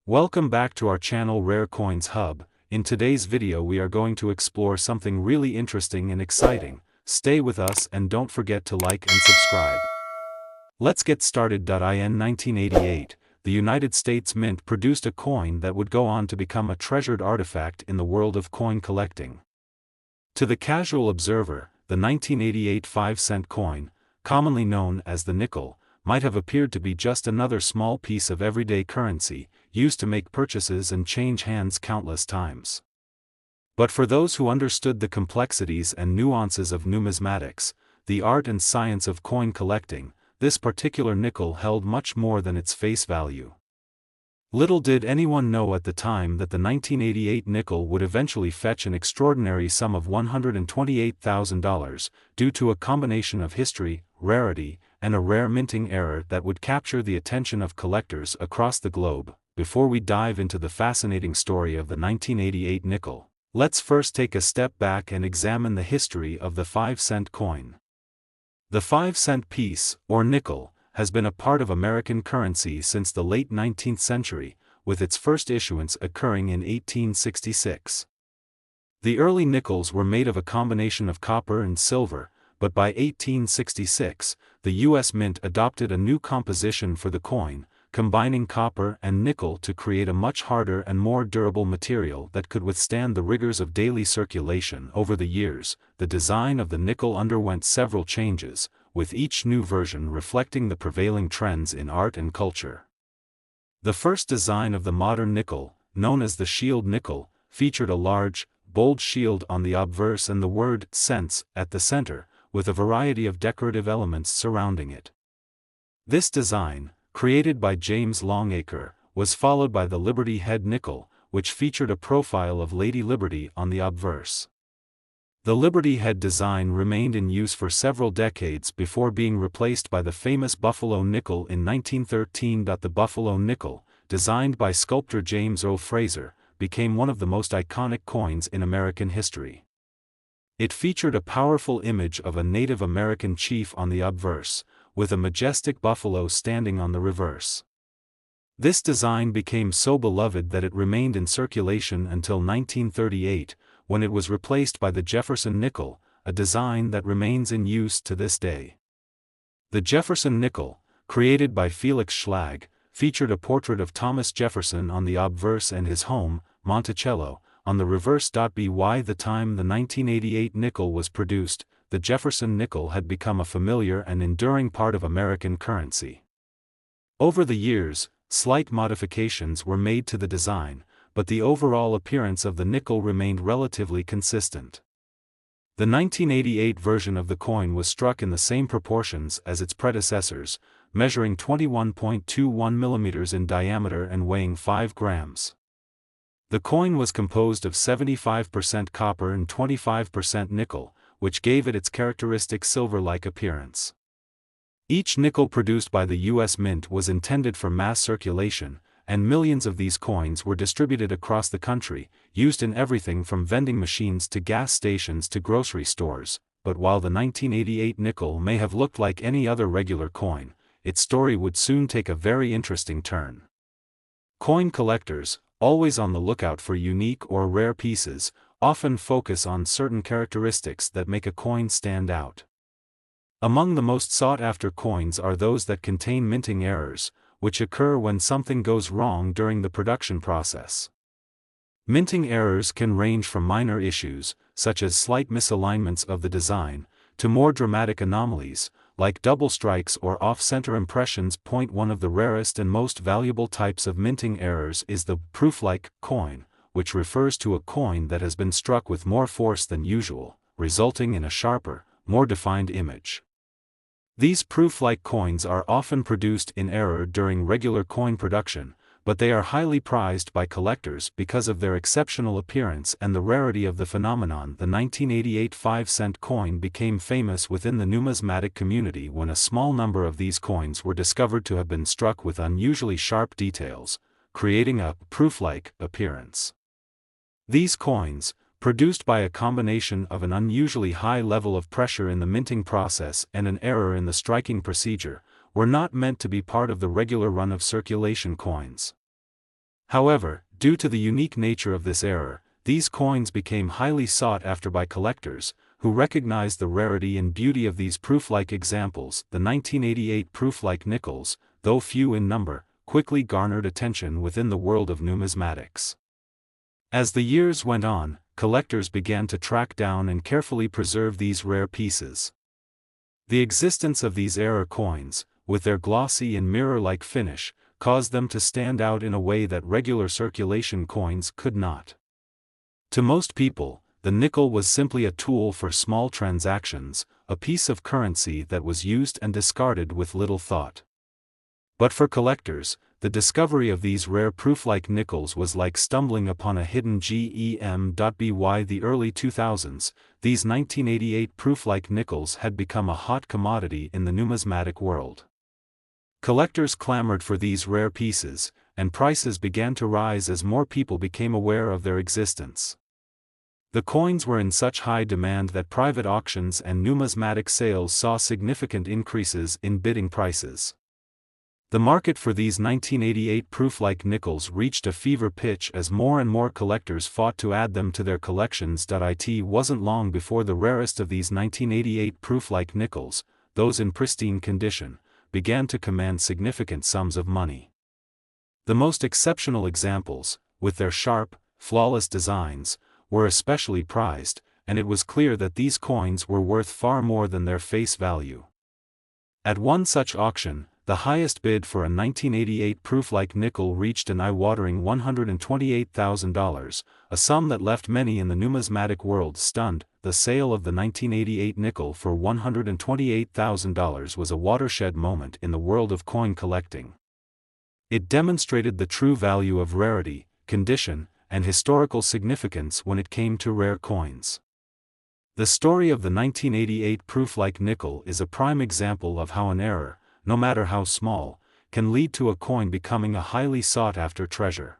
Welcome back to our channel Rare Coins Hub. In today's video we are going to explore something really interesting and exciting. Stay with us and don't forget to like and subscribe. Let's get started. In 1988, the United States Mint produced a coin that would go on to become a treasured artifact in the world of coin collecting. To the casual observer, the 1988 5-cent coin, commonly known as the nickel, might have appeared to be just another small piece of everyday currency, used to make purchases and change hands countless times. But for those who understood the complexities and nuances of numismatics, the art and science of coin collecting, this particular nickel held much more than its face value. Little did anyone know at the time that the 1988 nickel would eventually fetch an extraordinary sum of $128,000, due to a combination of history, rarity, and a rare minting error that would capture the attention of collectors across the globe. Before we dive into the fascinating story of the 1988 nickel, let's first take a step back and examine the history of the 5-cent coin. The 5-cent piece, or nickel, has been a part of American currency since the late 19th century, with its first issuance occurring in 1866. The early nickels were made of a combination of copper and silver, but by 1866, the U.S. Mint adopted a new composition for the coin, combining copper and nickel to create a much harder and more durable material that could withstand the rigors of daily circulation. Over the years, the design of the nickel underwent several changes, with each new version reflecting the prevailing trends in art and culture. The first design of the modern nickel, known as the shield nickel, featured a large, bold shield on the obverse and the word cents at the center, with a variety of decorative elements surrounding it. This design, created by James Longacre, was followed by the Liberty Head nickel, which featured a profile of Lady Liberty on the obverse. The Liberty Head design remained in use for several decades before being replaced by the famous Buffalo nickel in 1913. The Buffalo nickel, designed by sculptor James O. Fraser, became one of the most iconic coins in American history. It featured a powerful image of a Native American chief on the obverse, with a majestic buffalo standing on the reverse. This design became so beloved that it remained in circulation until 1938, when it was replaced by the Jefferson nickel, a design that remains in use to this day. The Jefferson nickel, created by Felix Schlag, featured a portrait of Thomas Jefferson on the obverse and his home, Monticello, on the reverse. By the time the 1988 nickel was produced, the Jefferson nickel had become a familiar and enduring part of American currency. Over the years, slight modifications were made to the design, but the overall appearance of the nickel remained relatively consistent. The 1988 version of the coin was struck in the same proportions as its predecessors, measuring 21.21 millimeters in diameter and weighing 5 grams. The coin was composed of 75% copper and 25% nickel, which gave it its characteristic silver-like appearance. Each nickel produced by the U.S. Mint was intended for mass circulation, and millions of these coins were distributed across the country, used in everything from vending machines to gas stations to grocery stores. But while the 1988 nickel may have looked like any other regular coin, its story would soon take a very interesting turn. Coin collectors, always on the lookout for unique or rare pieces, often focus on certain characteristics that make a coin stand out. Among the most sought-after coins are those that contain minting errors, which occur when something goes wrong during the production process. Minting errors can range from minor issues, such as slight misalignments of the design, to more dramatic anomalies, like double strikes or off-center impressions. One of the rarest and most valuable types of minting errors is the proof-like coin, which refers to a coin that has been struck with more force than usual, resulting in a sharper, more defined image. These proof-like coins are often produced in error during regular coin production, but they are highly prized by collectors because of their exceptional appearance and the rarity of the phenomenon. The 1988 5-cent coin became famous within the numismatic community when a small number of these coins were discovered to have been struck with unusually sharp details, creating a proof-like appearance. These coins, produced by a combination of an unusually high level of pressure in the minting process and an error in the striking procedure, were not meant to be part of the regular run of circulation coins. However, due to the unique nature of this error, these coins became highly sought after by collectors, who recognized the rarity and beauty of these proof-like examples. The 1988 proof-like nickels, though few in number, quickly garnered attention within the world of numismatics. As the years went on, collectors began to track down and carefully preserve these rare pieces. The existence of these error coins, with their glossy and mirror-like finish, caused them to stand out in a way that regular circulation coins could not. To most people, the nickel was simply a tool for small transactions, a piece of currency that was used and discarded with little thought. But for collectors, the discovery of these rare proof-like nickels was like stumbling upon a hidden gem. By the early 2000s, these 1988 proof-like nickels had become a hot commodity in the numismatic world. Collectors clamored for these rare pieces, and prices began to rise as more people became aware of their existence. The coins were in such high demand that private auctions and numismatic sales saw significant increases in bidding prices. The market for these 1988 proof-like nickels reached a fever pitch as more and more collectors fought to add them to their collections. It wasn't long before the rarest of these 1988 proof-like nickels, those in pristine condition, began to command significant sums of money. The most exceptional examples, with their sharp, flawless designs, were especially prized, and it was clear that these coins were worth far more than their face value. At one such auction, the highest bid for a 1988 proof-like nickel reached an eye-watering $128,000, a sum that left many in the numismatic world stunned. The sale of the 1988 nickel for $128,000 was a watershed moment in the world of coin collecting. It demonstrated the true value of rarity, condition, and historical significance when it came to rare coins. The story of the 1988 proof-like nickel is a prime example of how an error, no matter how small, can lead to a coin becoming a highly sought-after treasure.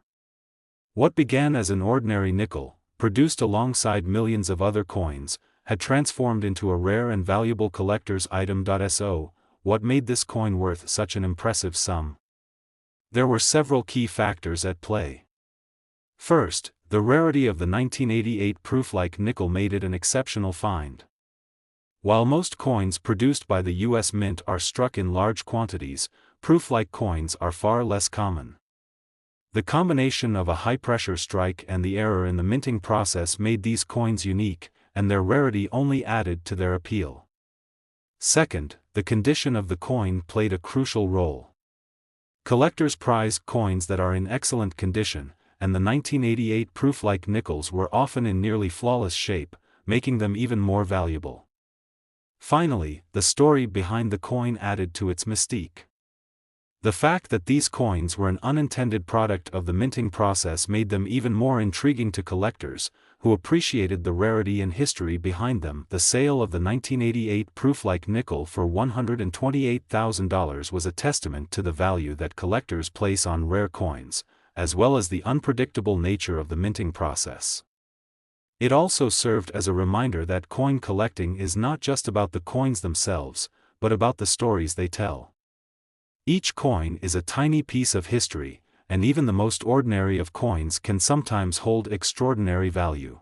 What began as an ordinary nickel, produced alongside millions of other coins, had transformed into a rare and valuable collector's item. So, what made this coin worth such an impressive sum? There were several key factors at play. First, the rarity of the 1988 proof-like nickel made it an exceptional find. While most coins produced by the U.S. Mint are struck in large quantities, proof-like coins are far less common. The combination of a high-pressure strike and the error in the minting process made these coins unique, and their rarity only added to their appeal. Second, the condition of the coin played a crucial role. Collectors prize coins that are in excellent condition, and the 1988 proof-like nickels were often in nearly flawless shape, making them even more valuable. Finally, the story behind the coin added to its mystique. The fact that these coins were an unintended product of the minting process made them even more intriguing to collectors, who appreciated the rarity and history behind them. The sale of the 1988 proof-like nickel for $128,000 was a testament to the value that collectors place on rare coins, as well as the unpredictable nature of the minting process. It also served as a reminder that coin collecting is not just about the coins themselves, but about the stories they tell. Each coin is a tiny piece of history, and even the most ordinary of coins can sometimes hold extraordinary value.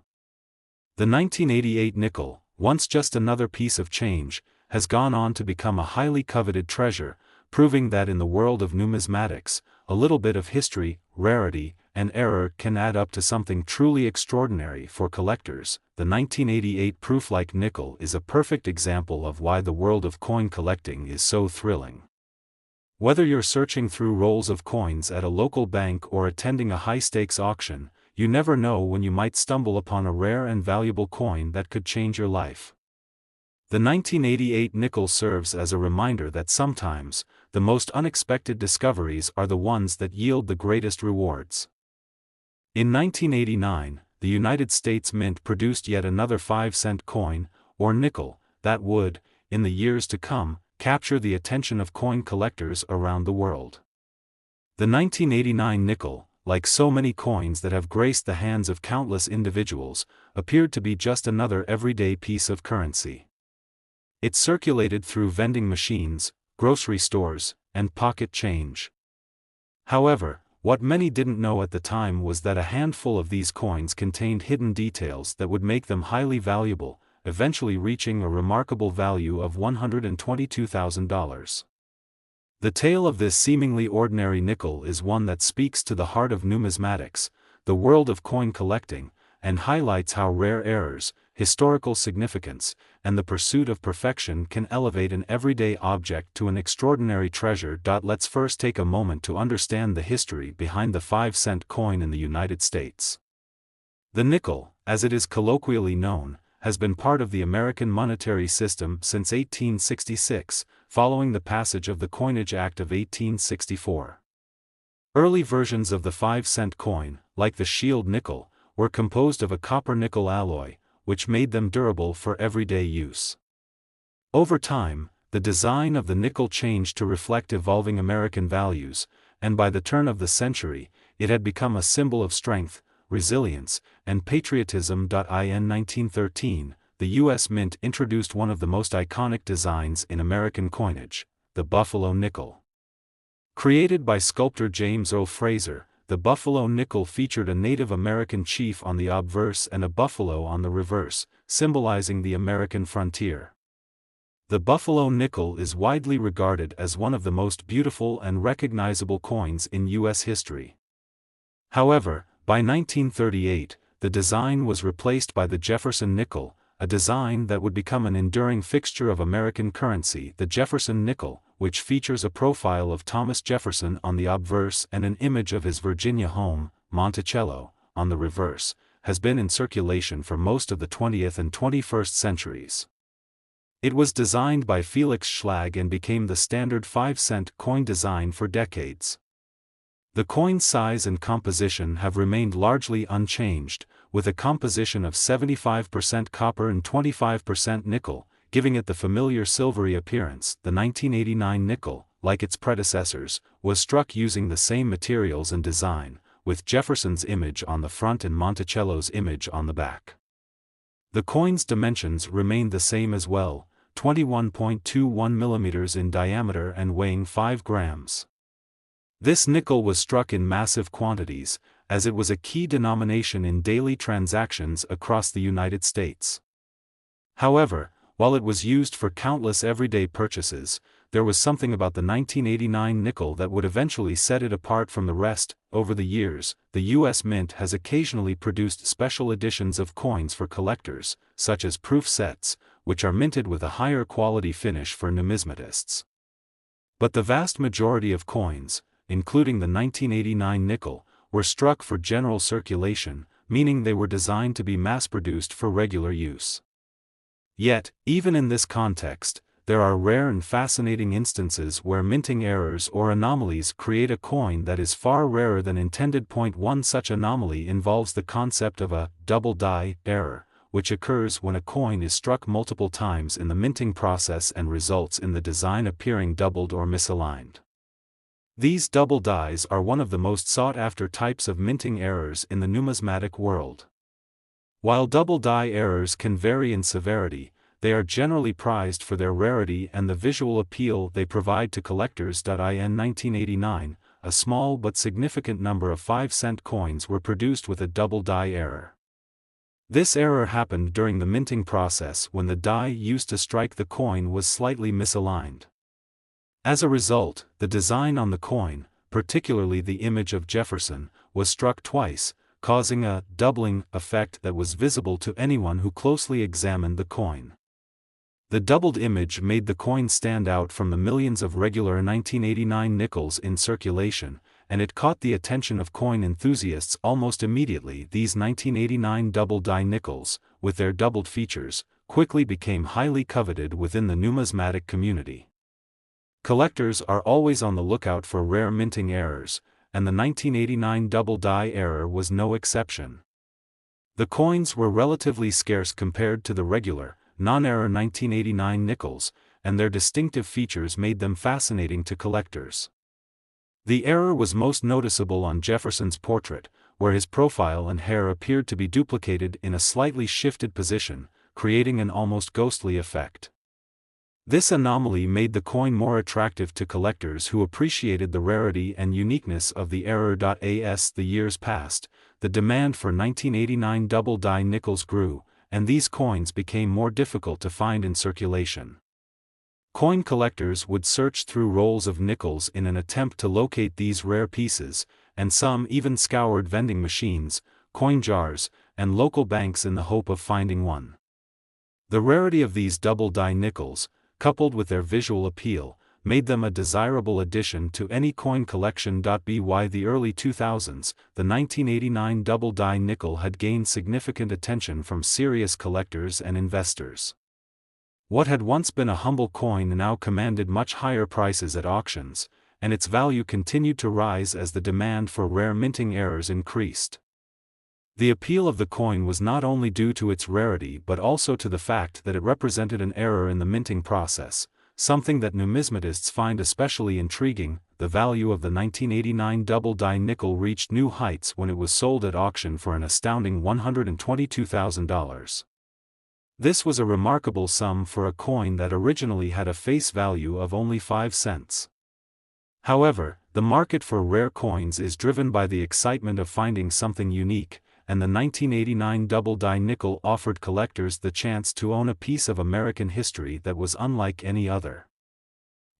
The 1988 nickel, once just another piece of change, has gone on to become a highly coveted treasure, proving that in the world of numismatics, a little bit of history, rarity, and error can add up to something truly extraordinary for collectors. The 1988 proof-like nickel is a perfect example of why the world of coin collecting is so thrilling. Whether you're searching through rolls of coins at a local bank or attending a high-stakes auction, you never know when you might stumble upon a rare and valuable coin that could change your life. The 1988 nickel serves as a reminder that sometimes, the most unexpected discoveries are the ones that yield the greatest rewards. In 1989, the United States Mint produced yet another 5-cent coin, or nickel, that would, in the years to come, capture the attention of coin collectors around the world. The 1989 nickel, like so many coins that have graced the hands of countless individuals, appeared to be just another everyday piece of currency. It circulated through vending machines, grocery stores, and pocket change. However, What many didn't know at the time was that a handful of these coins contained hidden details that would make them highly valuable, eventually reaching a remarkable value of $122,000. The tale of this seemingly ordinary nickel is one that speaks to the heart of numismatics, the world of coin collecting, and highlights how rare errors, historical significance, and the pursuit of perfection can elevate an everyday object to an extraordinary treasure. Let's first take a moment to understand the history behind the 5-cent coin in the United States. The nickel, as it is colloquially known, has been part of the American monetary system since 1866, following the passage of the Coinage Act of 1864. Early versions of the 5-cent coin, like the shield nickel, were composed of a copper-nickel alloy, which made them durable for everyday use. Over time, the design of the nickel changed to reflect evolving American values, and by the turn of the century, it had become a symbol of strength, resilience, and patriotism. In 1913, the U.S. Mint introduced one of the most iconic designs in American coinage, the buffalo nickel. Created by sculptor James O. Fraser, the buffalo nickel featured a Native American chief on the obverse and a buffalo on the reverse, symbolizing the American frontier. The buffalo nickel is widely regarded as one of the most beautiful and recognizable coins in U.S. history. However, by 1938, the design was replaced by the Jefferson nickel, a design that would become an enduring fixture of American currency. The Jefferson nickel, which features a profile of Thomas Jefferson on the obverse and an image of his Virginia home, Monticello, on the reverse, has been in circulation for most of the 20th and 21st centuries. It was designed by Felix Schlag and became the standard 5-cent coin design for decades. The coin's size and composition have remained largely unchanged, with a composition of 75% copper and 25% nickel, giving it the familiar silvery appearance. The 1989 nickel, like its predecessors, was struck using the same materials and design, with Jefferson's image on the front and Monticello's image on the back. The coin's dimensions remained the same as well, 21.21 mm in diameter and weighing 5 grams. This nickel was struck in massive quantities, as it was a key denomination in daily transactions across the United States. However, while it was used for countless everyday purchases, there was something about the 1989 nickel that would eventually set it apart from the rest. Over the years, the U.S. Mint has occasionally produced special editions of coins for collectors, such as proof sets, which are minted with a higher quality finish for numismatists. But the vast majority of coins, including the 1989 nickel, were struck for general circulation, meaning they were designed to be mass-produced for regular use. Yet, even in this context, there are rare and fascinating instances where minting errors or anomalies create a coin that is far rarer than intended. One such anomaly involves the concept of a double die error, which occurs when a coin is struck multiple times in the minting process and results in the design appearing doubled or misaligned. These double dies are one of the most sought-after types of minting errors in the numismatic world. While double die errors can vary in severity, they are generally prized for their rarity and the visual appeal they provide to collectors. In 1989, a small but significant number of 5-cent coins were produced with a double die error. This error happened during the minting process when the die used to strike the coin was slightly misaligned. As a result, the design on the coin, particularly the image of Jefferson, was struck twice, causing a doubling effect that was visible to anyone who closely examined the coin. The doubled image made the coin stand out from the millions of regular 1989 nickels in circulation, and it caught the attention of coin enthusiasts almost immediately. These 1989 double die nickels, with their doubled features, quickly became highly coveted within the numismatic community. Collectors are always on the lookout for rare minting errors, and the 1989 double die error was no exception. The coins were relatively scarce compared to the regular, non-error 1989 nickels, and their distinctive features made them fascinating to collectors. The error was most noticeable on Jefferson's portrait, where his profile and hair appeared to be duplicated in a slightly shifted position, creating an almost ghostly effect. This anomaly made the coin more attractive to collectors who appreciated the rarity and uniqueness of the error. As the years passed, the demand for 1989 double-die nickels grew, and these coins became more difficult to find in circulation. Coin collectors would search through rolls of nickels in an attempt to locate these rare pieces, and some even scoured vending machines, coin jars, and local banks in the hope of finding one. The rarity of these double-die nickels, coupled with their visual appeal, made them a desirable addition to any coin collection. By the early 2000s, the 1989 double-die nickel had gained significant attention from serious collectors and investors. What had once been a humble coin now commanded much higher prices at auctions, and its value continued to rise as the demand for rare minting errors increased. The appeal of the coin was not only due to its rarity but also to the fact that it represented an error in the minting process, something that numismatists find especially intriguing. The value of the 1989 double-die nickel reached new heights when it was sold at auction for an astounding $122,000. This was a remarkable sum for a coin that originally had a face value of only 5 cents. However, the market for rare coins is driven by the excitement of finding something unique, and the 1989 double-die nickel offered collectors the chance to own a piece of American history that was unlike any other.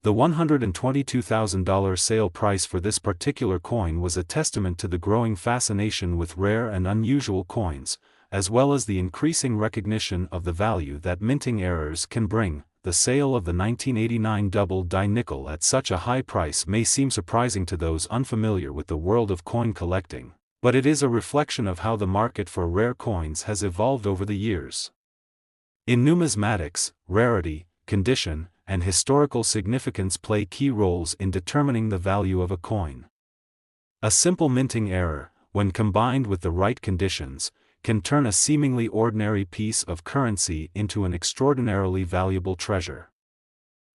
The $122,000 sale price for this particular coin was a testament to the growing fascination with rare and unusual coins, as well as the increasing recognition of the value that minting errors can bring. The sale of the 1989 double-die nickel at such a high price may seem surprising to those unfamiliar with the world of coin collecting, but it is a reflection of how the market for rare coins has evolved over the years. In numismatics, rarity, condition, and historical significance play key roles in determining the value of a coin. A simple minting error, when combined with the right conditions, can turn a seemingly ordinary piece of currency into an extraordinarily valuable treasure.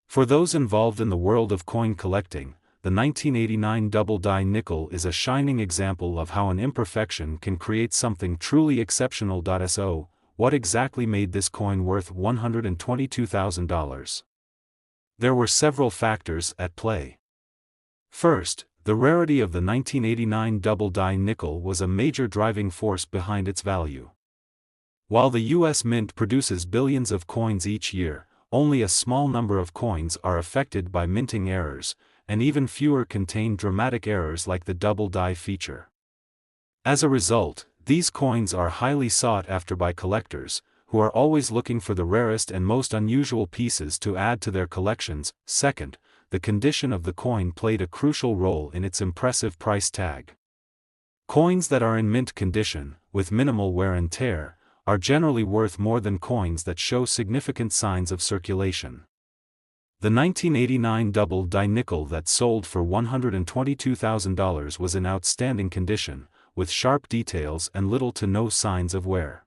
For those involved in the world of coin collecting, the 1989 double-die nickel is a shining example of how an imperfection can create something truly exceptional. So, what exactly made this coin worth $122,000? There were several factors at play. First, the rarity of the 1989 double-die nickel was a major driving force behind its value. While the U.S. Mint produces billions of coins each year, only a small number of coins are affected by minting errors, and even fewer contain dramatic errors like the double-die feature. As a result, these coins are highly sought after by collectors, who are always looking for the rarest and most unusual pieces to add to their collections. Second, the condition of the coin played a crucial role in its impressive price tag. Coins that are in mint condition, with minimal wear and tear, are generally worth more than coins that show significant signs of circulation. The 1989 double-die nickel that sold for $122,000 was in outstanding condition, with sharp details and little to no signs of wear.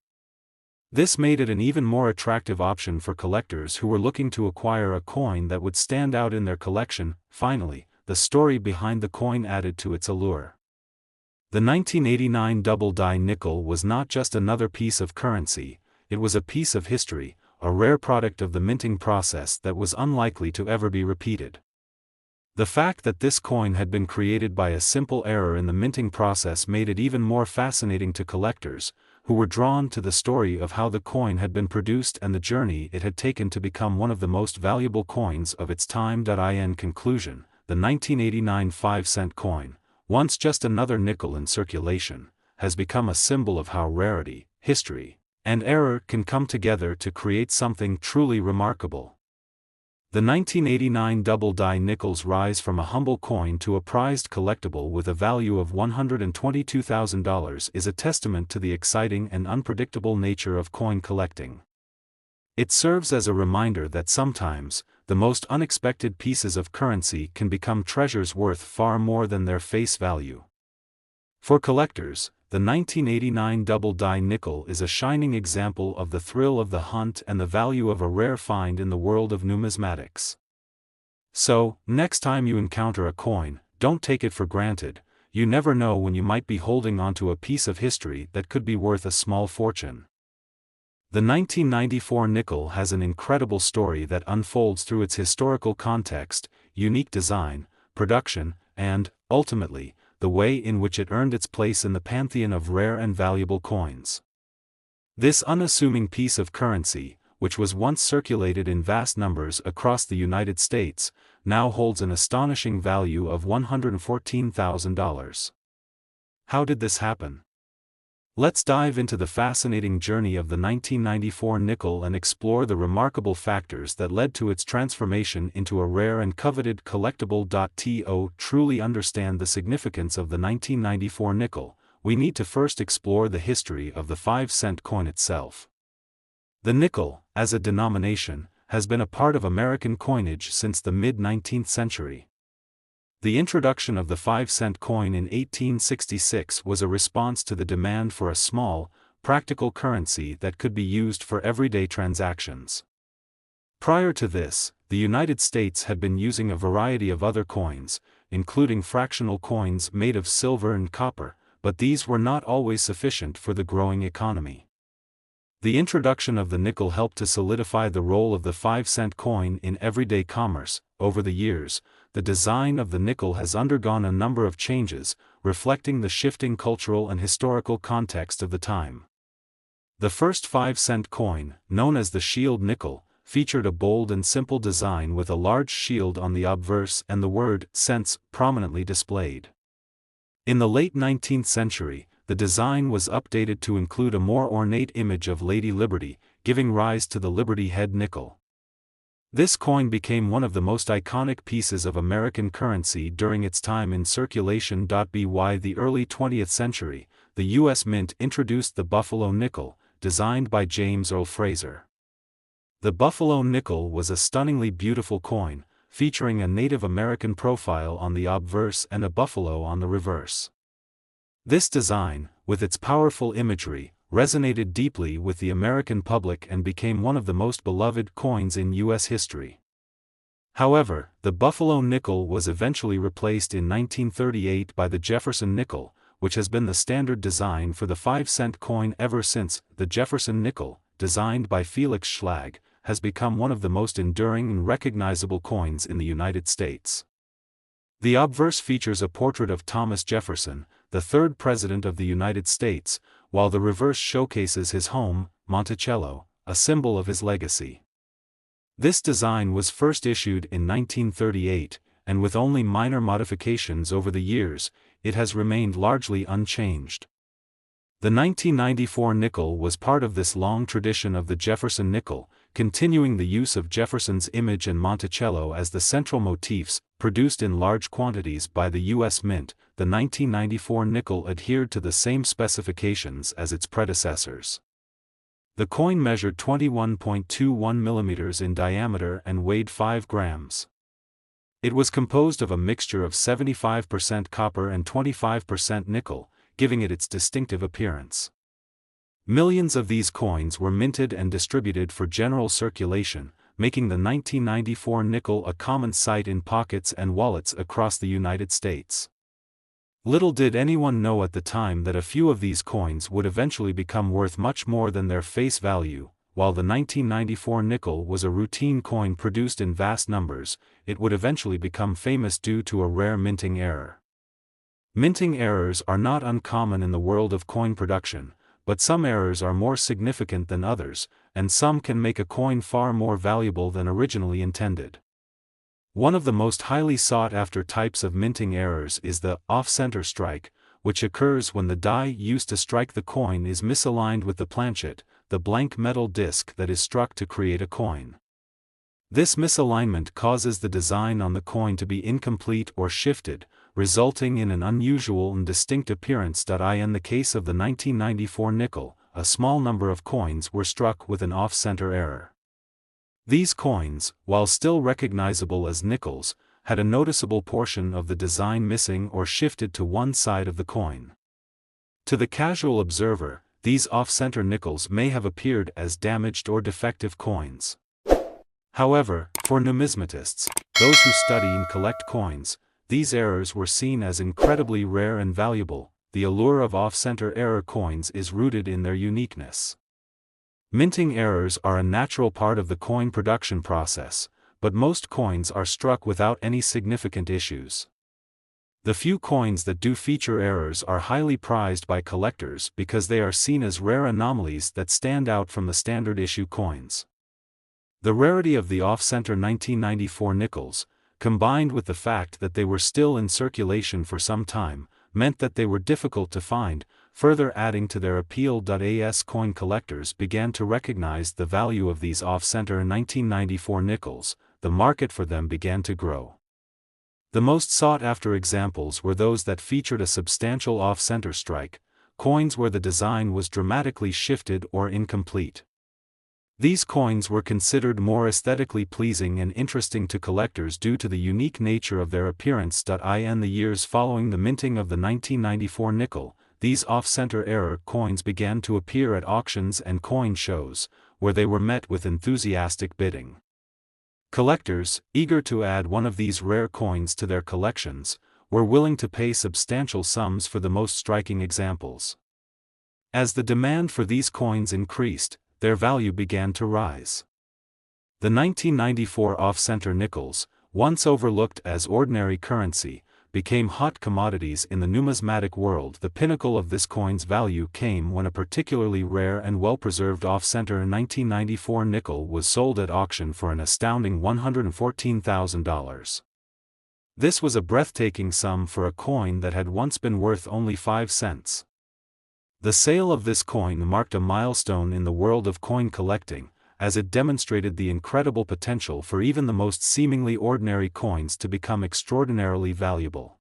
This made it an even more attractive option for collectors who were looking to acquire a coin that would stand out in their collection. Finally, the story behind the coin added to its allure. The 1989 double-die nickel was not just another piece of currency, it was a piece of history, a rare product of the minting process that was unlikely to ever be repeated. The fact that this coin had been created by a simple error in the minting process made it even more fascinating to collectors, who were drawn to the story of how the coin had been produced and the journey it had taken to become one of the most valuable coins of its time. In conclusion, the 1989 5-cent coin, once just another nickel in circulation, has become a symbol of how rarity, history, and error can come together to create something truly remarkable. The 1989 double-die nickel's rise from a humble coin to a prized collectible with a value of $122,000 is a testament to the exciting and unpredictable nature of coin collecting. It serves as a reminder that sometimes, the most unexpected pieces of currency can become treasures worth far more than their face value. For collectors, the 1989 double-die nickel is a shining example of the thrill of the hunt and the value of a rare find in the world of numismatics. So, next time you encounter a coin, don't take it for granted. You never know when you might be holding onto a piece of history that could be worth a small fortune. The 1994 nickel has an incredible story that unfolds through its historical context, unique design, production, and, ultimately, the way in which it earned its place in the pantheon of rare and valuable coins. This unassuming piece of currency, which was once circulated in vast numbers across the United States, now holds an astonishing value of $114,000. How did this happen? Let's dive into the fascinating journey of the 1994 nickel and explore the remarkable factors that led to its transformation into a rare and coveted collectible. To truly understand the significance of the 1994 nickel, we need to first explore the history of the 5-cent coin itself. The nickel, as a denomination, has been a part of American coinage since the mid-19th century. The introduction of the 5-cent coin in 1866 was a response to the demand for a small, practical currency that could be used for everyday transactions. Prior to this, the United States had been using a variety of other coins, including fractional coins made of silver and copper, but these were not always sufficient for the growing economy. The introduction of the nickel helped to solidify the role of the 5-cent coin in everyday commerce. Over the years, the design of the nickel has undergone a number of changes, reflecting the shifting cultural and historical context of the time. The first 5-cent coin, known as the shield nickel, featured a bold and simple design with a large shield on the obverse and the word cents prominently displayed. In the late 19th century, the design was updated to include a more ornate image of Lady Liberty, giving rise to the Liberty Head nickel. This coin became one of the most iconic pieces of American currency during its time in circulation. By the early 20th century, the U.S. Mint introduced the Buffalo nickel, designed by James Earl Fraser. The Buffalo nickel was a stunningly beautiful coin, featuring a Native American profile on the obverse and a buffalo on the reverse. This design, with its powerful imagery, resonated deeply with the American public and became one of the most beloved coins in U.S. history. However, the Buffalo nickel was eventually replaced in 1938 by the Jefferson nickel, which has been the standard design for the 5-cent coin ever since. The Jefferson nickel, designed by Felix Schlag, has become one of the most enduring and recognizable coins in the United States. The obverse features a portrait of Thomas Jefferson, the third President of the United States, while the reverse showcases his home, Monticello, a symbol of his legacy. This design was first issued in 1938, and with only minor modifications over the years, it has remained largely unchanged. The 1994 nickel was part of this long tradition of the Jefferson nickel, continuing the use of Jefferson's image and Monticello as the central motifs. Produced in large quantities by the U.S. Mint, the 1994 nickel adhered to the same specifications as its predecessors. The coin measured 21.21 millimeters in diameter and weighed 5 grams. It was composed of a mixture of 75% copper and 25% nickel, giving it its distinctive appearance. Millions of these coins were minted and distributed for general circulation, making the 1994 nickel a common sight in pockets and wallets across the United States. Little did anyone know at the time that a few of these coins would eventually become worth much more than their face value. While the 1994 nickel was a routine coin produced in vast numbers, it would eventually become famous due to a rare minting error. Minting errors are not uncommon in the world of coin production, but some errors are more significant than others, and some can make a coin far more valuable than originally intended. One of the most highly sought-after types of minting errors is the off-center strike, which occurs when the die used to strike the coin is misaligned with the planchet, the blank metal disc that is struck to create a coin. This misalignment causes the design on the coin to be incomplete or shifted, resulting in an unusual and distinct appearance. In the case of the 1994 nickel, a small number of coins were struck with an off-center error. These coins, while still recognizable as nickels, had a noticeable portion of the design missing or shifted to one side of the coin. To the casual observer, these off-center nickels may have appeared as damaged or defective coins. However, for numismatists, those who study and collect coins, these errors were seen as incredibly rare and valuable. The allure of off-center error coins is rooted in their uniqueness. Minting errors are a natural part of the coin production process, but most coins are struck without any significant issues. The few coins that do feature errors are highly prized by collectors because they are seen as rare anomalies that stand out from the standard issue coins. The rarity of the off-center 1994 nickels, combined with the fact that they were still in circulation for some time, meant that they were difficult to find, further adding to their appeal. As coin collectors began to recognize the value of these off-center 1994 nickels, the market for them began to grow. The most sought-after examples were those that featured a substantial off-center strike, coins where the design was dramatically shifted or incomplete. These coins were considered more aesthetically pleasing and interesting to collectors due to the unique nature of their appearance. In the years following the minting of the 1994 nickel, these off-center error coins began to appear at auctions and coin shows, where they were met with enthusiastic bidding. Collectors, eager to add one of these rare coins to their collections, were willing to pay substantial sums for the most striking examples. As the demand for these coins increased, their value began to rise. The 1994 off-center nickels, once overlooked as ordinary currency, became hot commodities in the numismatic world. The pinnacle of this coin's value came when a particularly rare and well-preserved off-center 1994 nickel was sold at auction for an astounding $114,000. This was a breathtaking sum for a coin that had once been worth only 5 cents. The sale of this coin marked a milestone in the world of coin collecting, as it demonstrated the incredible potential for even the most seemingly ordinary coins to become extraordinarily valuable.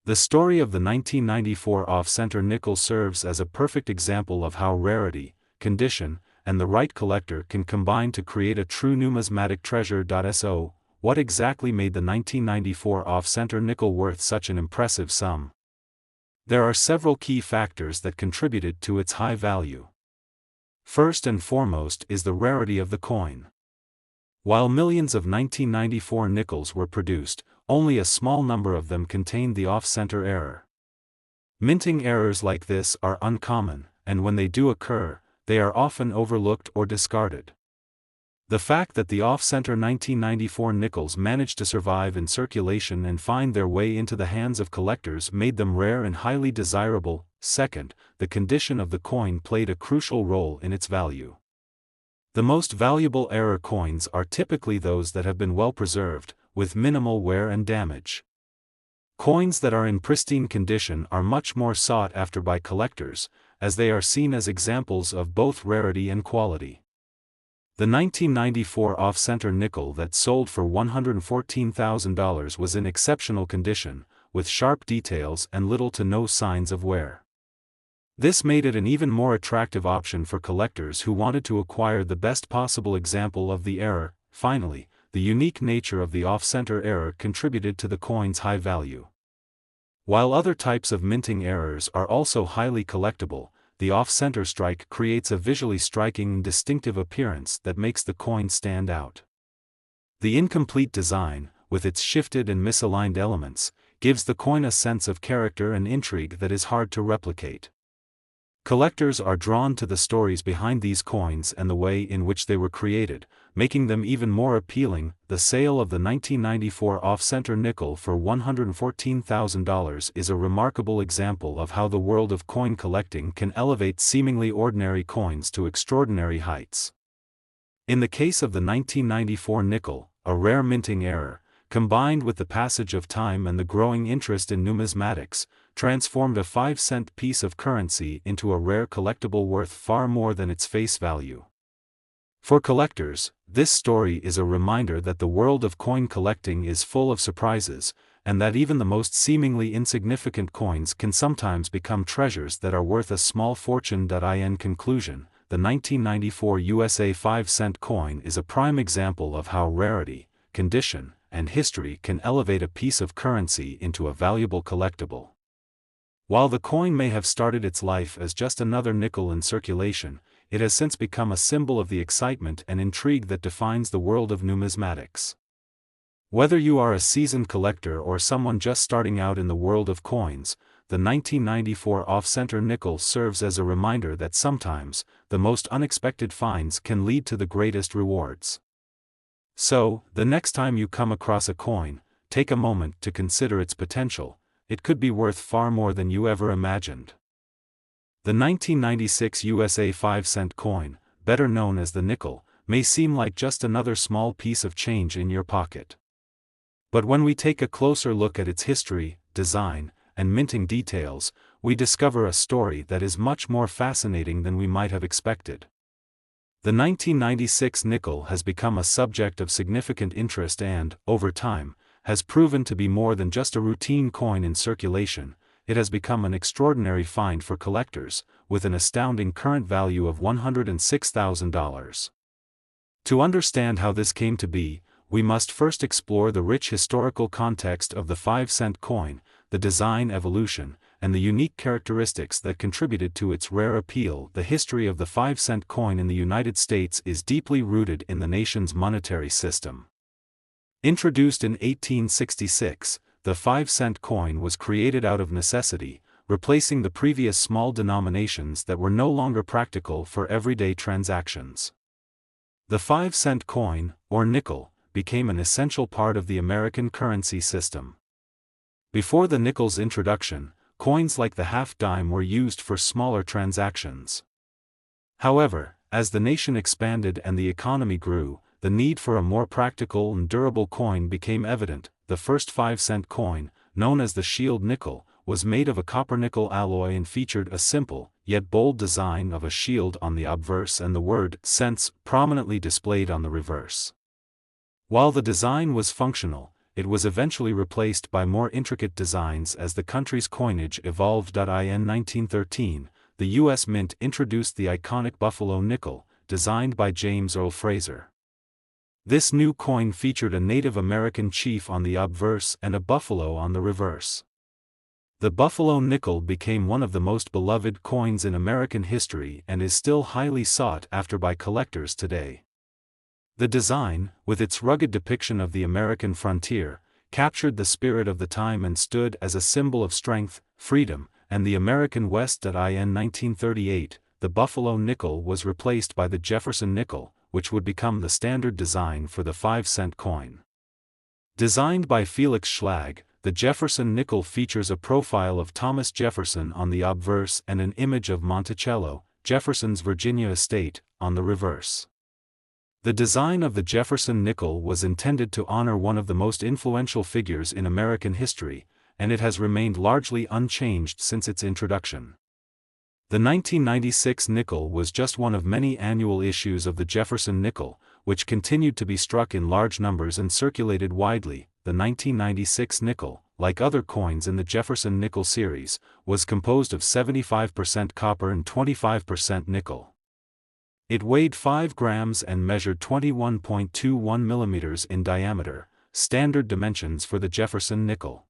The story of the 1994 off-center nickel serves as a perfect example of how rarity, condition, and the right collector can combine to create a true numismatic treasure. So, what exactly made the 1994 off-center nickel worth such an impressive sum? There are several key factors that contributed to its high value. First and foremost is the rarity of the coin. While millions of 1994 nickels were produced, only a small number of them contained the off-center error. Minting errors like this are uncommon, and when they do occur, they are often overlooked or discarded. The fact that the off-center 1994 nickels managed to survive in circulation and find their way into the hands of collectors made them rare and highly desirable. Second, the condition of the coin played a crucial role in its value. The most valuable error coins are typically those that have been well preserved, with minimal wear and damage. Coins that are in pristine condition are much more sought after by collectors, as they are seen as examples of both rarity and quality. The 1994 off-center nickel that sold for $114,000 was in exceptional condition, with sharp details and little to no signs of wear. This made it an even more attractive option for collectors who wanted to acquire the best possible example of the error. Finally, the unique nature of the off-center error contributed to the coin's high value. While other types of minting errors are also highly collectible, the off-center strike creates a visually striking and distinctive appearance that makes the coin stand out. The incomplete design, with its shifted and misaligned elements, gives the coin a sense of character and intrigue that is hard to replicate. Collectors are drawn to the stories behind these coins and the way in which they were created, making them even more appealing. The sale of the 1994 off-center nickel for $114,000 is a remarkable example of how the world of coin collecting can elevate seemingly ordinary coins to extraordinary heights. In the case of the 1994 nickel, a rare minting error, combined with the passage of time and the growing interest in numismatics, transformed a 5-cent piece of currency into a rare collectible worth far more than its face value. For collectors, this story is a reminder that the world of coin collecting is full of surprises, and that even the most seemingly insignificant coins can sometimes become treasures that are worth a small fortune. In conclusion, the 1994 USA 5-cent coin is a prime example of how rarity, condition, and history can elevate a piece of currency into a valuable collectible. While the coin may have started its life as just another nickel in circulation, it has since become a symbol of the excitement and intrigue that defines the world of numismatics. Whether you are a seasoned collector or someone just starting out in the world of coins, the 1994 off-center nickel serves as a reminder that sometimes, the most unexpected finds can lead to the greatest rewards. So, the next time you come across a coin, take a moment to consider its potential. It could be worth far more than you ever imagined. The 1996 USA 5-cent coin, better known as the nickel, may seem like just another small piece of change in your pocket. But when we take a closer look at its history, design, and minting details, we discover a story that is much more fascinating than we might have expected. The 1996 nickel has become a subject of significant interest and, over time, has proven to be more than just a routine coin in circulation. It has become an extraordinary find for collectors, with an astounding current value of $106,000. To understand how this came to be, we must first explore the rich historical context of the 5-cent coin, the design evolution, and the unique characteristics that contributed to its rare appeal. The history of the 5-cent coin in the United States is deeply rooted in the nation's monetary system. Introduced in 1866, the 5-cent coin was created out of necessity, replacing the previous small denominations that were no longer practical for everyday transactions. The 5-cent coin, or nickel, became an essential part of the American currency system. Before the nickel's introduction, coins like the half-dime were used for smaller transactions. However, as the nation expanded and the economy grew, the need for a more practical and durable coin became evident. The first 5-cent coin, known as the shield nickel, was made of a copper-nickel alloy and featured a simple, yet bold design of a shield on the obverse and the word cents prominently displayed on the reverse. While the design was functional, it was eventually replaced by more intricate designs as the country's coinage evolved. In 1913, the U.S. Mint introduced the iconic Buffalo nickel, designed by James Earl Fraser. This new coin featured a Native American chief on the obverse and a buffalo on the reverse. The Buffalo nickel became one of the most beloved coins in American history and is still highly sought after by collectors today. The design, with its rugged depiction of the American frontier, captured the spirit of the time and stood as a symbol of strength, freedom, and the American West. In 1938, the Buffalo nickel was replaced by the Jefferson nickel, which would become the standard design for the 5-cent coin. Designed by Felix Schlag, the Jefferson nickel features a profile of Thomas Jefferson on the obverse and an image of Monticello, Jefferson's Virginia estate, on the reverse. The design of the Jefferson nickel was intended to honor one of the most influential figures in American history, and it has remained largely unchanged since its introduction. The 1996 nickel was just one of many annual issues of the Jefferson nickel, which continued to be struck in large numbers and circulated widely. The 1996 nickel, like other coins in the Jefferson nickel series, was composed of 75% copper and 25% nickel. It weighed 5 grams and measured 21.21 millimeters in diameter, standard dimensions for the Jefferson nickel.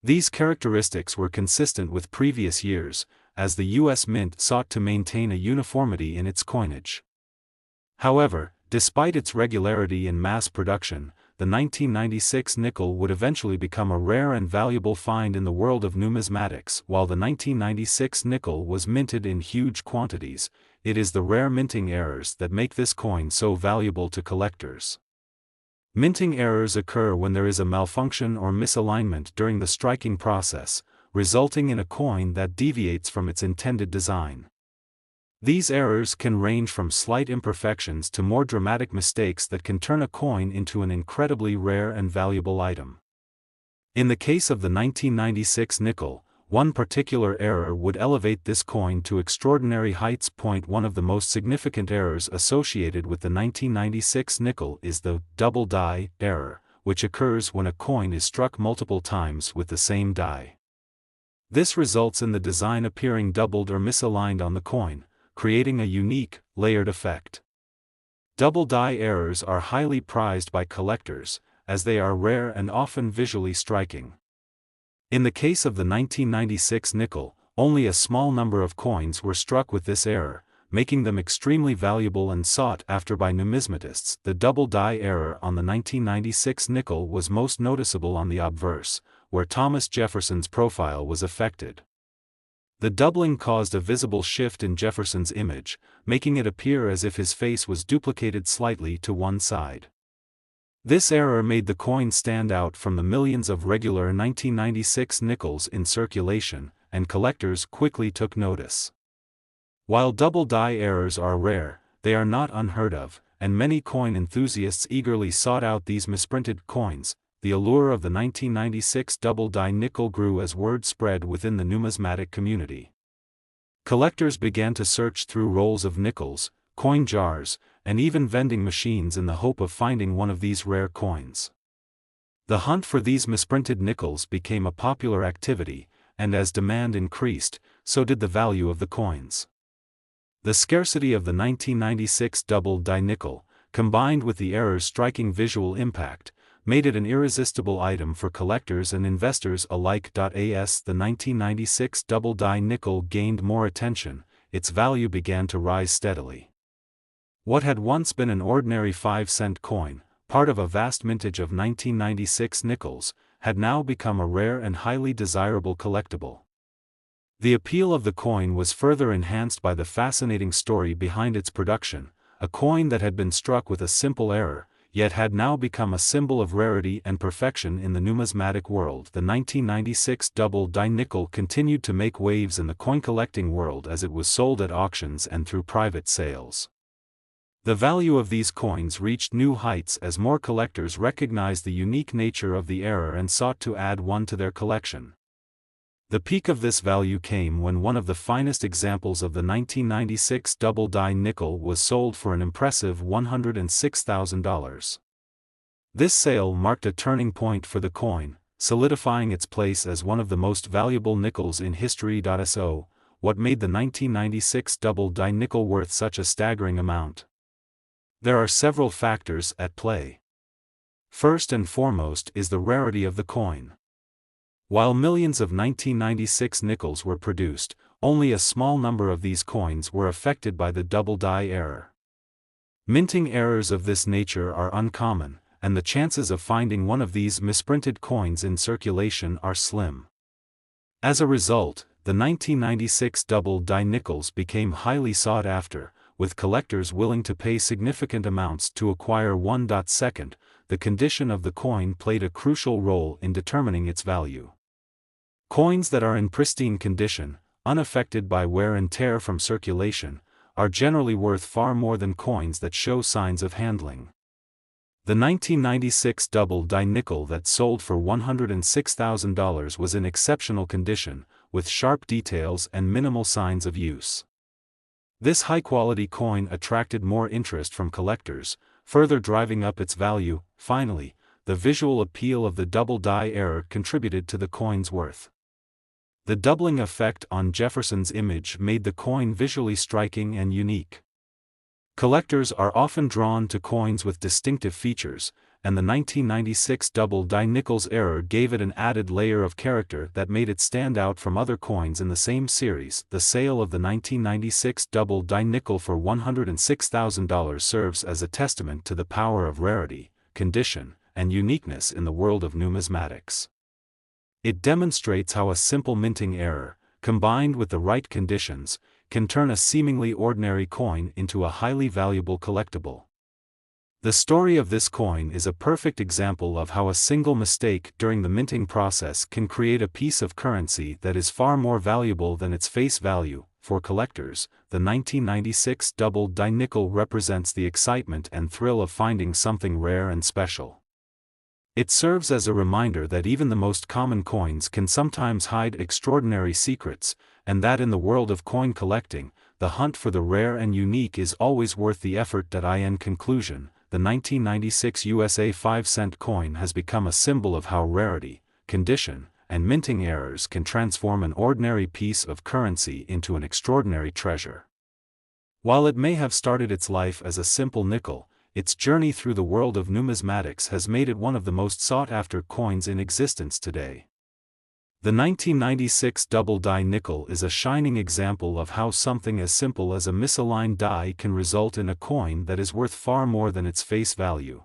These characteristics were consistent with previous years, as the U.S. Mint sought to maintain a uniformity in its coinage. However, despite its regularity in mass production, the 1996 nickel would eventually become a rare and valuable find in the world of numismatics. While the 1996 nickel was minted in huge quantities, it is the rare minting errors that make this coin so valuable to collectors. Minting errors occur when there is a malfunction or misalignment during the striking process, resulting in a coin that deviates from its intended design. These errors can range from slight imperfections to more dramatic mistakes that can turn a coin into an incredibly rare and valuable item. In the case of the 1996 nickel, one particular error would elevate this coin to extraordinary heights. One of the most significant errors associated with the 1996 nickel is the double die error, which occurs when a coin is struck multiple times with the same die. This results in the design appearing doubled or misaligned on the coin, creating a unique, layered effect. Double die errors are highly prized by collectors, as they are rare and often visually striking. In the case of the 1996 nickel, only a small number of coins were struck with this error, making them extremely valuable and sought after by numismatists. The double die error on the 1996 nickel was most noticeable on the obverse, where Thomas Jefferson's profile was affected. The doubling caused a visible shift in Jefferson's image, making it appear as if his face was duplicated slightly to one side. This error made the coin stand out from the millions of regular 1996 nickels in circulation, and collectors quickly took notice. While double die errors are rare, they are not unheard of, and many coin enthusiasts eagerly sought out these misprinted coins. The allure of the 1996 double die nickel grew as word spread within the numismatic community. Collectors began to search through rolls of nickels, coin jars, and even vending machines in the hope of finding one of these rare coins. The hunt for these misprinted nickels became a popular activity, and as demand increased, so did the value of the coins. The scarcity of the 1996 double die nickel, combined with the error's striking visual impact, made it an irresistible item for collectors and investors alike. As the 1996 double die nickel gained more attention, its value began to rise steadily. What had once been an ordinary 5-cent coin, part of a vast mintage of 1996 nickels, had now become a rare and highly desirable collectible. The appeal of the coin was further enhanced by the fascinating story behind its production. A coin that had been struck with a simple error, yet had now become a symbol of rarity and perfection in the numismatic world. The 1996 double die nickel continued to make waves in the coin collecting world as it was sold at auctions and through private sales. The value of these coins reached new heights as more collectors recognized the unique nature of the error and sought to add one to their collection. The peak of this value came when one of the finest examples of the 1996 double die nickel was sold for an impressive $106,000. This sale marked a turning point for the coin, solidifying its place as one of the most valuable nickels in history. So, what made the 1996 double die nickel worth such a staggering amount? There are several factors at play. First and foremost is the rarity of the coin. While millions of 1996 nickels were produced, only a small number of these coins were affected by the double die error. Minting errors of this nature are uncommon, and the chances of finding one of these misprinted coins in circulation are slim. As a result, the 1996 double die nickels became highly sought after, with collectors willing to pay significant amounts to acquire one. Second, the condition of the coin played a crucial role in determining its value. Coins that are in pristine condition, unaffected by wear and tear from circulation, are generally worth far more than coins that show signs of handling. The 1996 double die nickel that sold for $106,000 was in exceptional condition, with sharp details and minimal signs of use. This high-quality coin attracted more interest from collectors, further driving up its value. Finally, the visual appeal of the double die error contributed to the coin's worth. The doubling effect on Jefferson's image made the coin visually striking and unique. Collectors are often drawn to coins with distinctive features, and the 1996 double die nickel's error gave it an added layer of character that made it stand out from other coins in the same series. The sale of the 1996 double die nickel for $106,000 serves as a testament to the power of rarity, condition, and uniqueness in the world of numismatics. It demonstrates how a simple minting error, combined with the right conditions, can turn a seemingly ordinary coin into a highly valuable collectible. The story of this coin is a perfect example of how a single mistake during the minting process can create a piece of currency that is far more valuable than its face value. For collectors, the 1996 double die nickel represents the excitement and thrill of finding something rare and special. It serves as a reminder that even the most common coins can sometimes hide extraordinary secrets, and that in the world of coin collecting, the hunt for the rare and unique is always worth the effort. In conclusion, the 1996 USA 5-cent coin has become a symbol of how rarity, condition, and minting errors can transform an ordinary piece of currency into an extraordinary treasure. While it may have started its life as a simple nickel, its journey through the world of numismatics has made it one of the most sought-after coins in existence today. The 1996 double die nickel is a shining example of how something as simple as a misaligned die can result in a coin that is worth far more than its face value.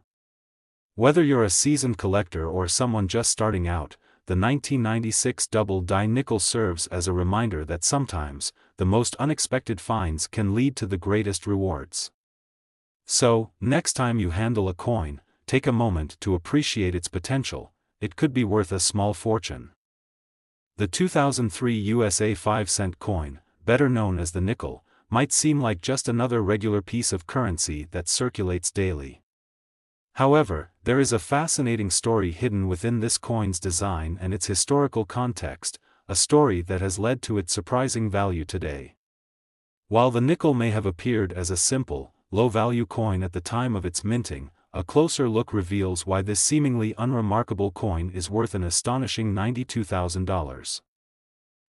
Whether you're a seasoned collector or someone just starting out, the 1996 double die nickel serves as a reminder that sometimes, the most unexpected finds can lead to the greatest rewards. So, next time you handle a coin, take a moment to appreciate its potential. It could be worth a small fortune. The 2003 USA 5-cent coin, better known as the nickel, might seem like just another regular piece of currency that circulates daily. However, there is a fascinating story hidden within this coin's design and its historical context, a story that has led to its surprising value today. While the nickel may have appeared as a simple, low-value coin at the time of its minting, a closer look reveals why this seemingly unremarkable coin is worth an astonishing $92,000.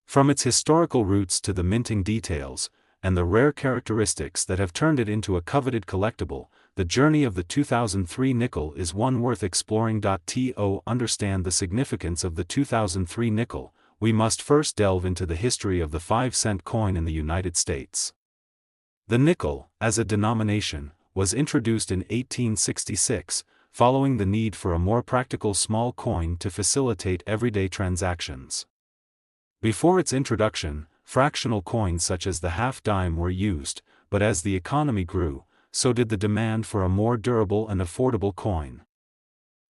From its historical roots to the minting details, and the rare characteristics that have turned it into a coveted collectible, the journey of the 2003 nickel is one worth exploring. To understand the significance of the 2003 nickel, we must first delve into the history of the 5-cent coin in the United States. The nickel, as a denomination, was introduced in 1866, following the need for a more practical small coin to facilitate everyday transactions. Before its introduction, fractional coins such as the half-dime were used, but as the economy grew, so did the demand for a more durable and affordable coin.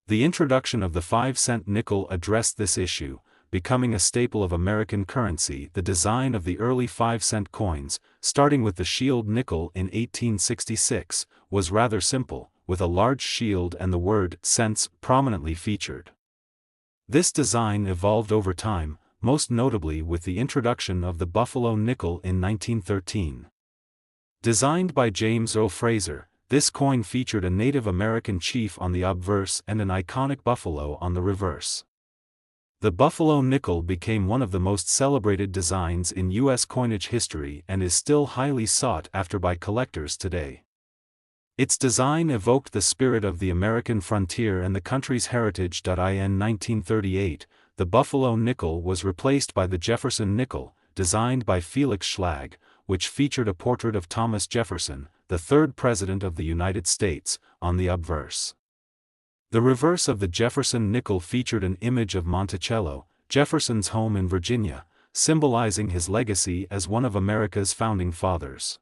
The introduction of the 5-cent nickel addressed this issue, becoming a staple of American currency. The design of the early 5-cent coins, starting with the shield nickel in 1866, was rather simple, with a large shield and the word cents prominently featured. This design evolved over time, most notably with the introduction of the buffalo nickel in 1913. Designed by James O. Fraser, this coin featured a Native American chief on the obverse and an iconic buffalo on the reverse. The buffalo nickel became one of the most celebrated designs in U.S. coinage history and is still highly sought after by collectors today. Its design evoked the spirit of the American frontier and the country's heritage. In 1938, the buffalo nickel was replaced by the Jefferson nickel, designed by Felix Schlag, which featured a portrait of Thomas Jefferson, the third President of the United States, on the obverse. The reverse of the Jefferson nickel featured an image of Monticello, Jefferson's home in Virginia, symbolizing his legacy as one of America's founding fathers.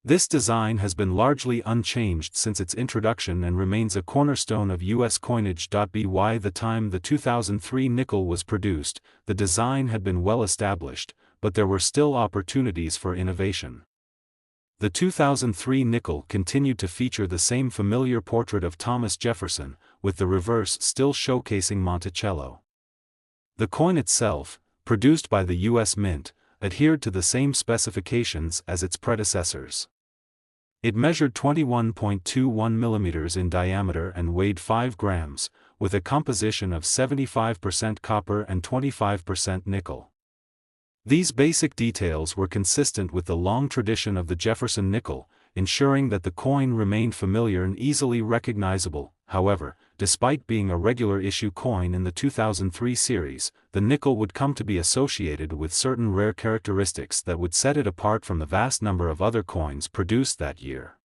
This design has been largely unchanged since its introduction and remains a cornerstone of U.S. coinage. By the time the 2003 nickel was produced, the design had been well established, but there were still opportunities for innovation. The 2003 nickel continued to feature the same familiar portrait of Thomas Jefferson, with the reverse still showcasing Monticello. The coin itself, produced by the U.S. Mint, adhered to the same specifications as its predecessors. It measured 21.21 millimeters in diameter and weighed 5 grams, with a composition of 75% copper and 25% nickel. These basic details were consistent with the long tradition of the Jefferson nickel, ensuring that the coin remained familiar and easily recognizable. However, despite being a regular issue coin in the 2003 series, the nickel would come to be associated with certain rare characteristics that would set it apart from the vast number of other coins produced that year.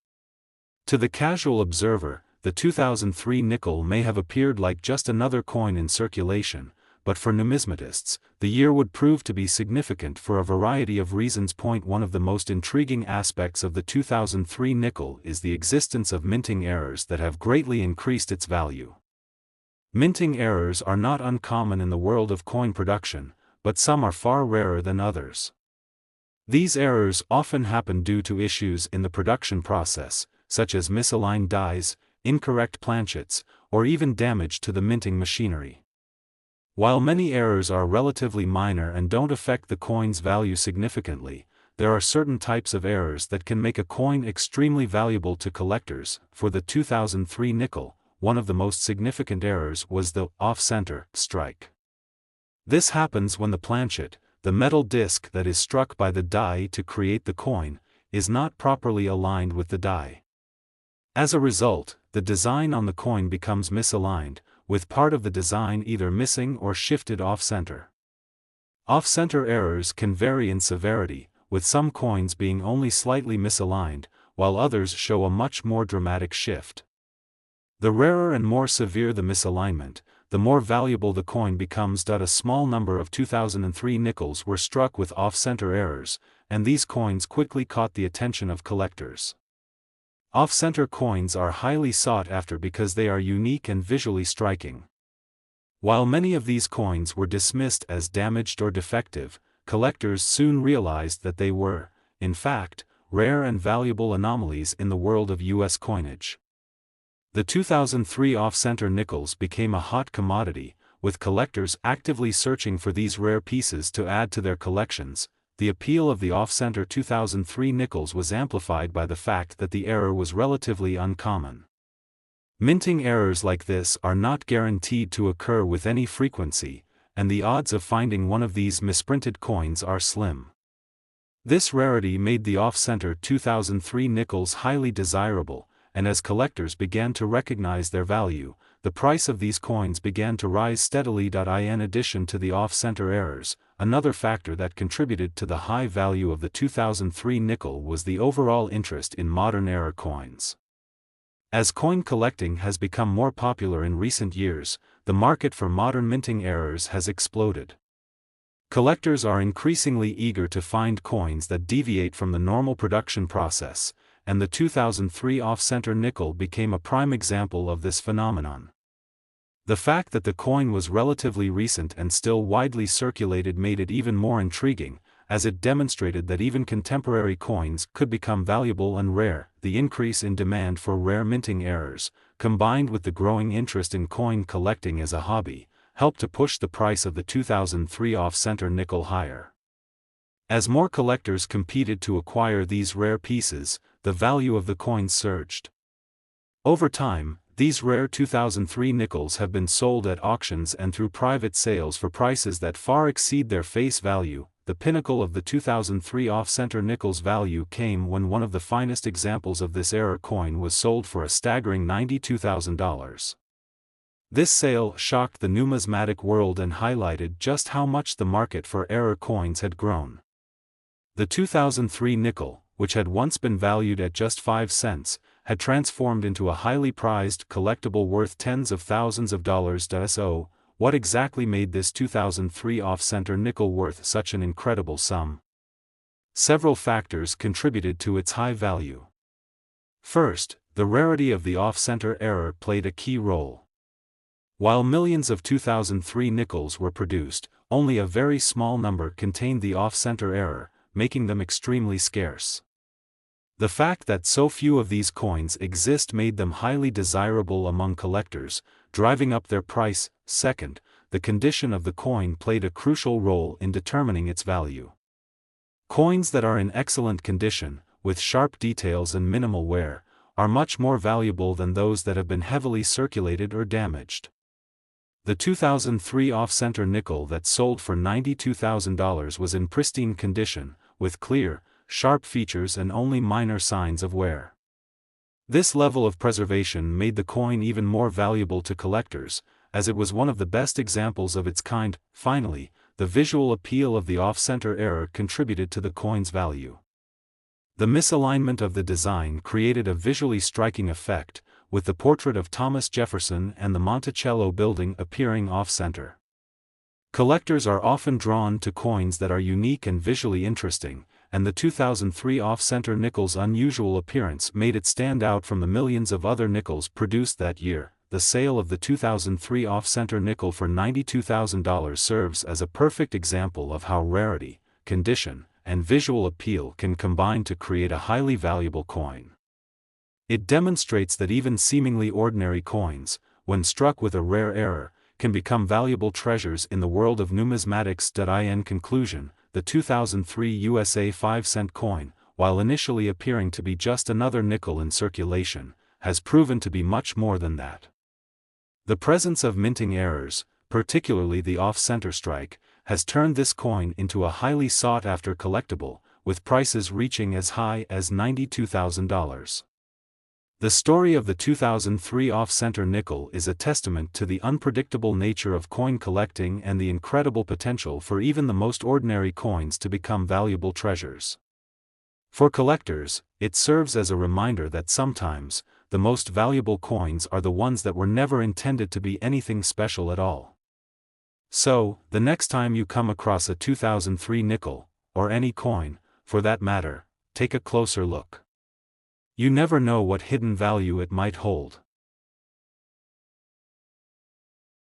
To the casual observer, the 2003 nickel may have appeared like just another coin in circulation, but for numismatists, the year would prove to be significant for a variety of reasons. One of the most intriguing aspects of the 2003 nickel is the existence of minting errors that have greatly increased its value. Minting errors are not uncommon in the world of coin production, but some are far rarer than others. These errors often happen due to issues in the production process, such as misaligned dies, incorrect planchets, or even damage to the minting machinery. While many errors are relatively minor and don't affect the coin's value significantly, there are certain types of errors that can make a coin extremely valuable to collectors. For the 2003 nickel, one of the most significant errors was the off-center strike. This happens when the planchet, the metal disc that is struck by the die to create the coin, is not properly aligned with the die. As a result, the design on the coin becomes misaligned, with part of the design either missing or shifted off-center. Off-center errors can vary in severity, with some coins being only slightly misaligned, while others show a much more dramatic shift. The rarer and more severe the misalignment, the more valuable the coin becomes. A small number of 2003 nickels were struck with off-center errors, and these coins quickly caught the attention of collectors. Off-center coins are highly sought after because they are unique and visually striking. While many of these coins were dismissed as damaged or defective, collectors soon realized that they were, in fact, rare and valuable anomalies in the world of U.S. coinage. The 2003 off-center nickels became a hot commodity, with collectors actively searching for these rare pieces to add to their collections. The appeal of the off-center 2003 nickels was amplified by the fact that the error was relatively uncommon. Minting errors like this are not guaranteed to occur with any frequency, and the odds of finding one of these misprinted coins are slim. This rarity made the off-center 2003 nickels highly desirable, and as collectors began to recognize their value, the price of these coins began to rise steadily. In addition to the off-center errors, another factor that contributed to the high value of the 2003 nickel was the overall interest in modern era coins. As coin collecting has become more popular in recent years, the market for modern minting errors has exploded. Collectors are increasingly eager to find coins that deviate from the normal production process, and the 2003 off-center nickel became a prime example of this phenomenon. The fact that the coin was relatively recent and still widely circulated made it even more intriguing, as it demonstrated that even contemporary coins could become valuable and rare. The increase in demand for rare minting errors, combined with the growing interest in coin collecting as a hobby, helped to push the price of the 2003 off-center nickel higher. As more collectors competed to acquire these rare pieces, the value of the coins surged. Over time, these rare 2003 nickels have been sold at auctions and through private sales for prices that far exceed their face value. The pinnacle of the 2003 off-center nickel's value came when one of the finest examples of this era coin was sold for a staggering $92,000. This sale shocked the numismatic world and highlighted just how much the market for era coins had grown. The 2003 nickel, which had once been valued at just 5 cents, had transformed into a highly prized collectible worth tens of thousands of dollars. So, what exactly made this 2003 off-center nickel worth such an incredible sum? Several factors contributed to its high value. First, the rarity of the off-center error played a key role. While millions of 2003 nickels were produced, only a very small number contained the off-center error, making them extremely scarce. The fact that so few of these coins exist made them highly desirable among collectors, driving up their price. Second, the condition of the coin played a crucial role in determining its value. Coins that are in excellent condition, with sharp details and minimal wear, are much more valuable than those that have been heavily circulated or damaged. The 2003 off-center nickel that sold for $92,000 was in pristine condition, with clear, sharp features and only minor signs of wear. This level of preservation made the coin even more valuable to collectors, as it was one of the best examples of its kind. Finally, the visual appeal of the off-center error contributed to the coin's value. The misalignment of the design created a visually striking effect, with the portrait of Thomas Jefferson and the Monticello building appearing off-center. Collectors are often drawn to coins that are unique and visually interesting, and the 2003 off-center nickel's unusual appearance made it stand out from the millions of other nickels produced that year. The sale of the 2003 off-center nickel for $92,000 serves as a perfect example of how rarity, condition, and visual appeal can combine to create a highly valuable coin. It demonstrates that even seemingly ordinary coins, when struck with a rare error, can become valuable treasures in the world of numismatics. In conclusion, the 2003 USA 5-cent coin, while initially appearing to be just another nickel in circulation, has proven to be much more than that. The presence of minting errors, particularly the off-center strike, has turned this coin into a highly sought-after collectible, with prices reaching as high as $92,000. The story of the 2003 off-center nickel is a testament to the unpredictable nature of coin collecting and the incredible potential for even the most ordinary coins to become valuable treasures. For collectors, it serves as a reminder that sometimes, the most valuable coins are the ones that were never intended to be anything special at all. So, the next time you come across a 2003 nickel, or any coin, for that matter, take a closer look. You never know what hidden value it might hold.